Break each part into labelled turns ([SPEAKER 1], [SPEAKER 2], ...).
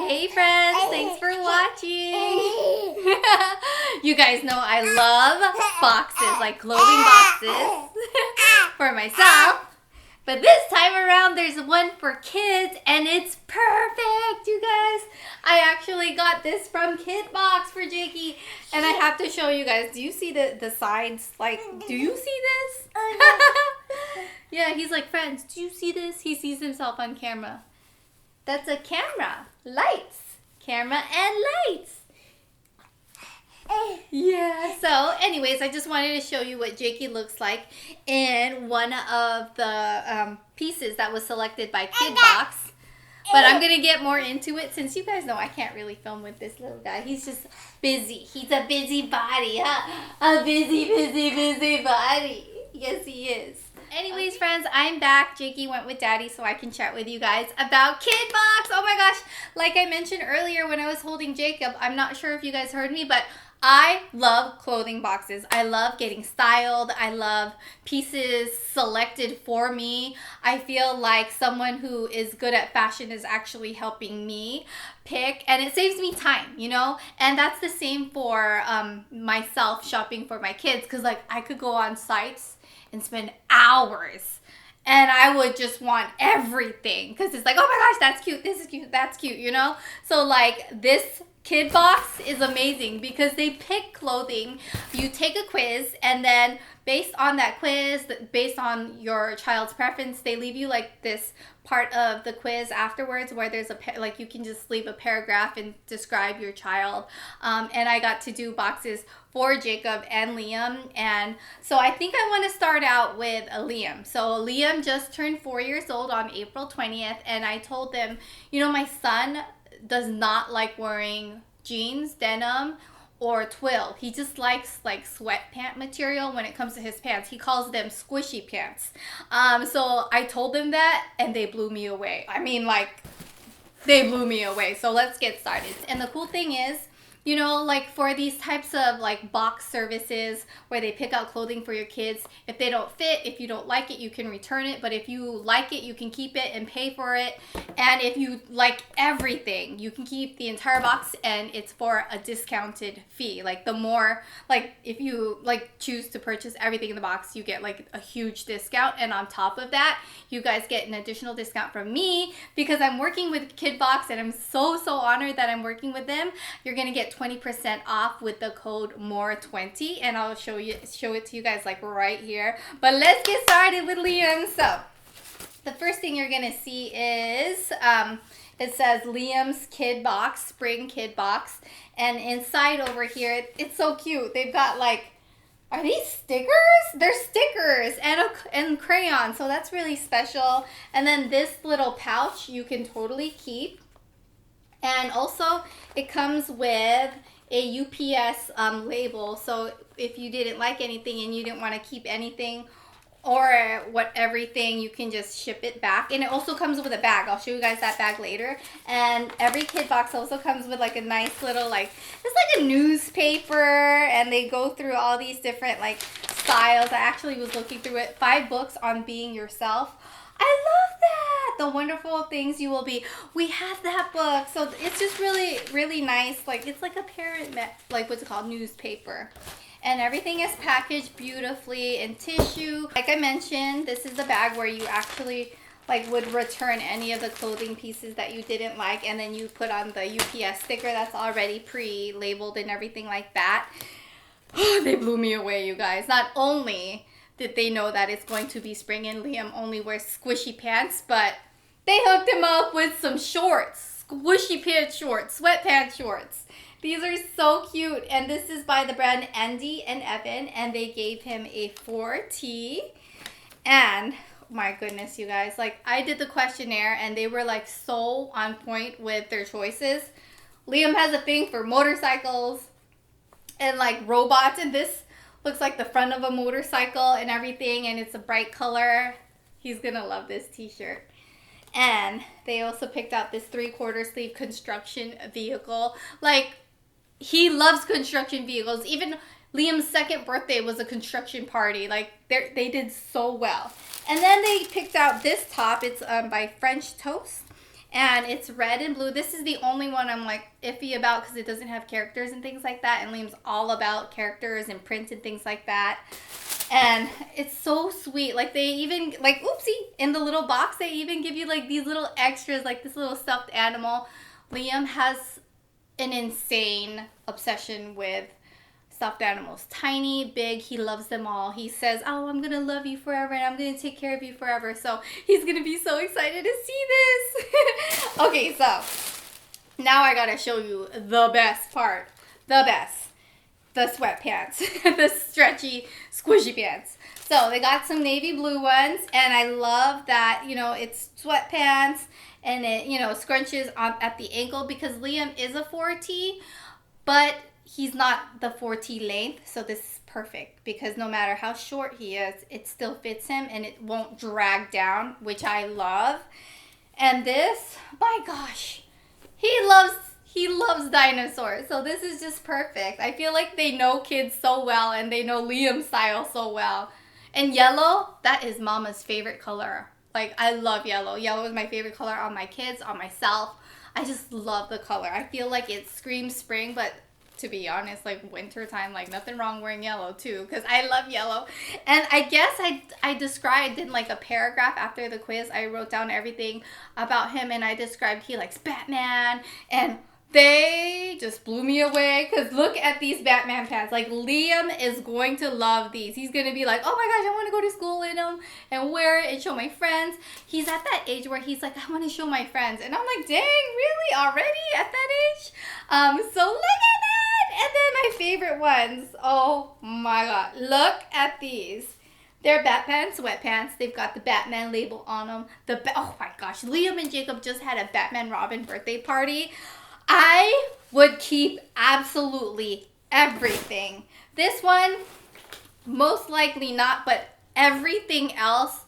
[SPEAKER 1] Hey friends, thanks for watching. You guys know I love boxes, like clothing boxes for myself. But this time around there's one for kids and it's perfect, you guys. I actually got this from Kidbox for Jiggy and I have to show you guys. Do you see the sides? Like, do you see this? Yeah, he's like, friends, do you see this? He sees himself on camera. That's a camera. Lights. Camera and lights. Yeah, so anyways, I just wanted to show you what Jiggy looks like in one of the pieces that was selected by Kidbox. But I'm going to get more into it since you guys know I can't really film with this little guy. He's just busy. He's a busy body, huh? A busy body. Yes, he is. Anyways, friends, I'm back. Jiggy went with Daddy so I can chat with you guys about Kidbox. Oh my gosh. Like I mentioned earlier when I was holding Jacob, I'm not sure if you guys heard me, but I love clothing boxes. I love getting styled. I love pieces selected for me. I feel like someone who is good at fashion is actually helping me pick, and it saves me time, you know? And that's the same for myself shopping for my kids, because like I could go on sites and spend hours and I would just want everything because it's like, oh my gosh, that's cute, this is cute, that's cute, you know? So like this Kidbox is amazing because they pick clothing. You take a quiz and then based on that quiz, based on your child's preference, they leave you like this part of the quiz afterwards where there's like you can just leave a paragraph and describe your child. And I got to do boxes for Jacob and Liam, and so I think I want to start out with Liam. So Liam just turned 4 years old on April 20th, and I told them, you know, my son does not like wearing jeans, denim, or twill. He just likes like sweatpant material when it comes to his pants. He calls them squishy pants. So I told them that and they blew me away. I mean, like, they blew me away. So let's get started. And the cool thing is, you know, like for these types of like box services where they pick out clothing for your kids, if they don't fit, if you don't like it, you can return it. But if you like it, you can keep it and pay for it. And if you like everything, you can keep the entire box and it's for a discounted fee. Like the more, like if you like choose to purchase everything in the box, you get like a huge discount. And on top of that, you guys get an additional discount from me because I'm working with Kidbox and I'm so honored that I'm working with them. You're going to get 20% off with the code MORE20, and I'll show it to you guys like right here. But let's get started with Liam. So the first thing you're gonna see is it says Liam's Kidbox, Spring Kidbox, and inside over here it's so cute. They've got like, are these stickers? They're stickers and crayons, so that's really special. And then this little pouch you can totally keep. And also, it comes with a UPS label, so if you didn't like anything and you didn't want to keep anything or everything, you can just ship it back. And it also comes with a bag. I'll show you guys that bag later. And every Kidbox also comes with like a nice little, like, it's like a newspaper, and they go through all these different like styles. I actually was looking through it. 5 books on being yourself. I love that. The wonderful things you will be. We have that book. So it's just really nice. Like it's like a parent, like what's it called? Newspaper. And everything is packaged beautifully in tissue. Like I mentioned, this is the bag where you actually like would return any of the clothing pieces that you didn't like. And then you put on the UPS sticker that's already pre-labeled and everything like that. They blew me away, you guys. Not only did they know that it's going to be spring and Liam only wears squishy pants, but they hooked him up with some shorts, squishy pants shorts, sweatpants shorts. These are so cute, and this is by the brand Andy and Evan, and they gave him a 4T. And my goodness, you guys, like I did the questionnaire and they were like so on point with their choices. Liam has a thing for motorcycles and like robots, and this looks like the front of a motorcycle and everything, and it's a bright color. He's gonna love this t-shirt. And they also picked out this 3/4 sleeve construction vehicle. Like, he loves construction vehicles. Even Liam's 2nd birthday was a construction party. Like, they did so well. And then they picked out this top. It's by French Toast. and it's red and blue. This is the only one I'm like iffy about because it doesn't have characters and things like that, and Liam's all about characters and print and things like that. And it's so sweet. Like they even, like, oopsie, in the little box they even give you like these little extras, like this little stuffed animal. Liam has an insane obsession with stuffed animals. Tiny, big, he loves them all. He says, oh, I'm gonna love you forever and I'm gonna take care of you forever. So he's gonna be so excited to see this. Okay, so now I gotta show you the best part. The best. The sweatpants. The stretchy, squishy pants. So they got some navy blue ones, and I love that, you know, it's sweatpants and it, you know, scrunches at the ankle because Liam is a 4T, but he's not the 4T length, so this is perfect because no matter how short he is, it still fits him and it won't drag down, which I love. And this, my gosh, he loves dinosaurs, so this is just perfect. I feel like they know kids so well and they know Liam's style so well. And yellow, that is Mama's favorite color. Like, I love yellow. Yellow is my favorite color on my kids, on myself. I just love the color. I feel like it screams spring, but to be honest, like winter time, like nothing wrong wearing yellow too, because I love yellow. And I guess I described in like a paragraph after the quiz, I wrote down everything about him, and I described he likes Batman, and they just blew me away because look at these Batman pants. Like, Liam is going to love these. He's going to be like, oh my gosh, I want to go to school in them and wear it and show my friends. He's at that age where he's like, I want to show my friends. And I'm like, dang, really? Already at that age? So look at that. And then my favorite ones. Oh my God. Look at these. They're Batman sweatpants. They've got the Batman label on them. Oh my gosh. Liam and Jacob just had a Batman Robin birthday party. I would keep absolutely everything. This one, most likely not, but everything else,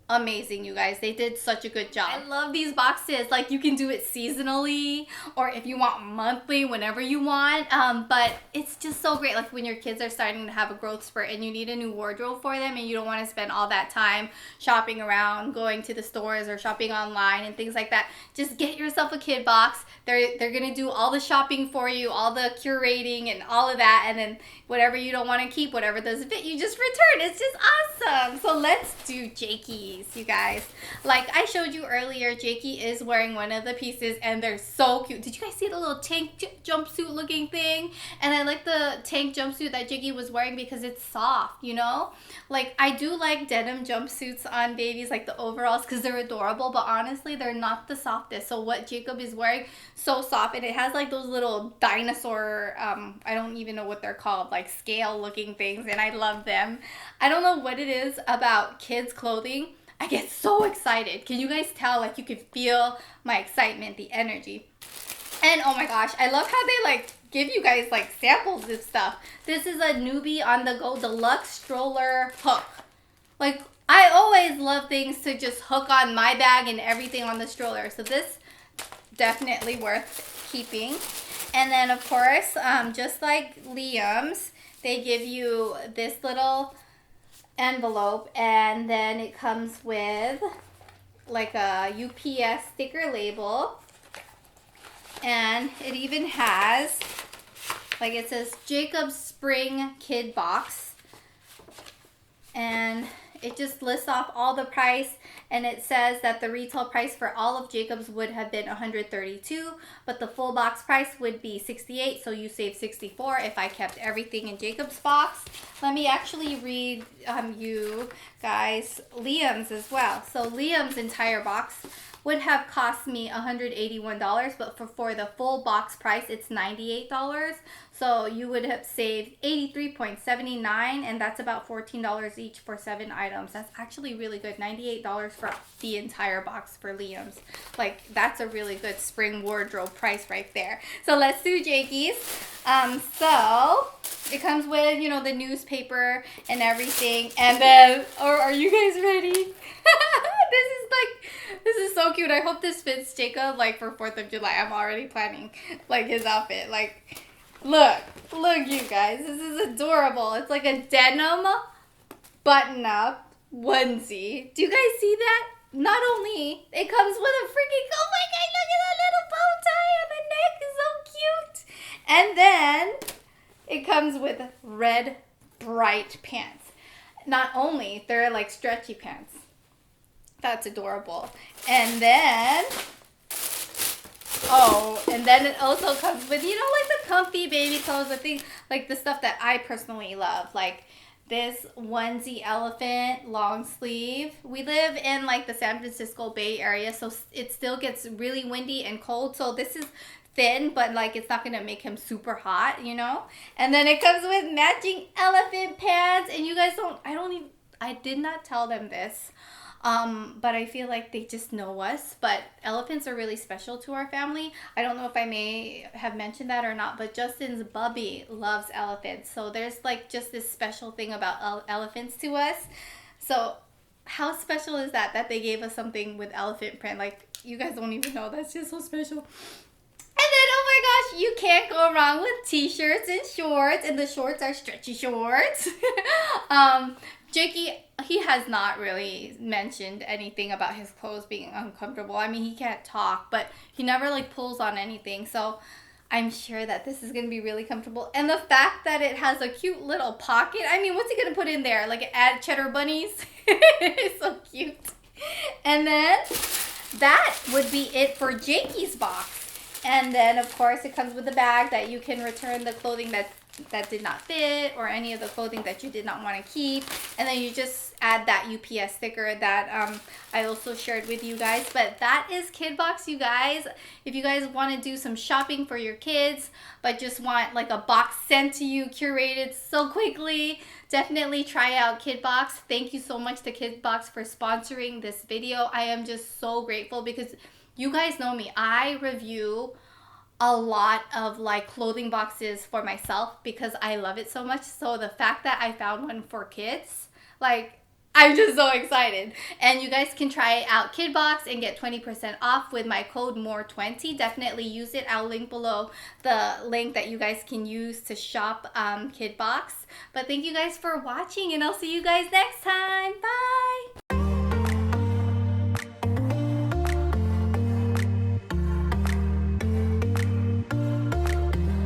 [SPEAKER 1] amazing, you guys. They did such a good job. I love these boxes. Like, you can do it seasonally or if you want monthly, whenever you want. But it's just so great. Like, when your kids are starting to have a growth spurt and you need a new wardrobe for them and you don't want to spend all that time shopping around, going to the stores or shopping online and things like that. Just get yourself a kid box. They're going to do all the shopping for you, all the curating and all of that. And then whatever you don't want to keep, whatever doesn't fit, you just return. It's just awesome. So let's do Jakey's, you guys. Like I showed you earlier, Jakey is wearing one of the pieces and they're so cute. Did you guys see the little tank jumpsuit looking thing? And I like the tank jumpsuit that Jiggy was wearing because it's soft, you know? Like, I do like denim jumpsuits on babies, like the overalls, because they're adorable, but honestly, they're not the softest. So what Jacob is wearing, so soft, and it has like those little dinosaur, I don't even know what they're called, like scale looking things, and I love them. I don't know what it is about kids clothing. I get so excited. Can you guys tell? Like, you can feel my excitement, the energy. And oh my gosh, I love how they like give you guys like samples of stuff. This is a Newbie on the Go Deluxe Stroller Hook. Like, I always love things to just hook on my bag and everything on the stroller. So this, definitely worth keeping. And then of course, just like Liam's, they give you this little envelope, and then it comes with like a UPS sticker label, and it even has, like, it says Jacob's Spring Kid Box, and it just lists off all the price, and it says that the retail price for all of Jacob's would have been $132, but the full box price would be $68, so you save $64 if I kept everything in Jacob's box. Let me actually read you guys Liam's as well. So Liam's entire box would have cost me $181, but for the full box price, it's $98. So you would have saved $83.79, and that's about $14 each for 7 items. That's actually really good. $98 for the entire box for Liam's. Like, that's a really good spring wardrobe price right there. So let's do Jakey's. So it comes with, you know, the newspaper and everything. And then, are you guys ready? This is so cute. I hope this fits Jacob, like, for 4th of July. I'm already planning, like, his outfit. Like, look, you guys. This is adorable. It's like a denim button-up onesie. Do you guys see that? not only it comes with a freaking, oh my god, look at that little bow tie on the neck, it's so cute. And then it comes with red bright pants. Not only they're like stretchy pants, that's adorable. And then and then it also comes with, you know, like the comfy baby clothes, the thing, like the stuff that I personally love, like this onesie elephant long sleeve. We live in like the San Francisco Bay Area, so it still gets really windy and cold. So this is thin, but like it's not gonna make him super hot, you know. And then it comes with matching elephant pants. And you guys I did not tell them this. But I feel like they just know us. But elephants are really special to our family. I don't know if I may have mentioned that or not, but Justin's bubby loves elephants. So there's like just this special thing about elephants to us. So how special is that they gave us something with elephant print? Like, you guys don't even know. That's just so special. And then, oh my gosh, you can't go wrong with t-shirts and shorts. And the shorts are stretchy shorts. Jiggy, he has not really mentioned anything about his clothes being uncomfortable. I mean, he can't talk, but he never like pulls on anything. So I'm sure that this is going to be really comfortable. And the fact that it has a cute little pocket. I mean, what's he going to put in there? Like add cheddar bunnies? It's so cute. And then that would be it for Jakey's box. And then, of course, it comes with a bag that you can return the clothing that did not fit, or any of the clothing that you did not want to keep. And then you just add that UPS sticker that I also shared with you guys. But that is Kidbox, you guys. If you guys want to do some shopping for your kids, but just want like a box sent to you curated so quickly, definitely try out Kidbox. Thank you so much to Kidbox for sponsoring this video. I am just so grateful because you guys know me. I review a lot of like clothing boxes for myself because I love it so much. So the fact that I found one for kids, like, I'm just so excited. And you guys can try out Kidbox and get 20% off with my code MORE20. Definitely use it. I'll link below the link that you guys can use to shop Kidbox. But thank you guys for watching, and I'll see you guys next time. Bye!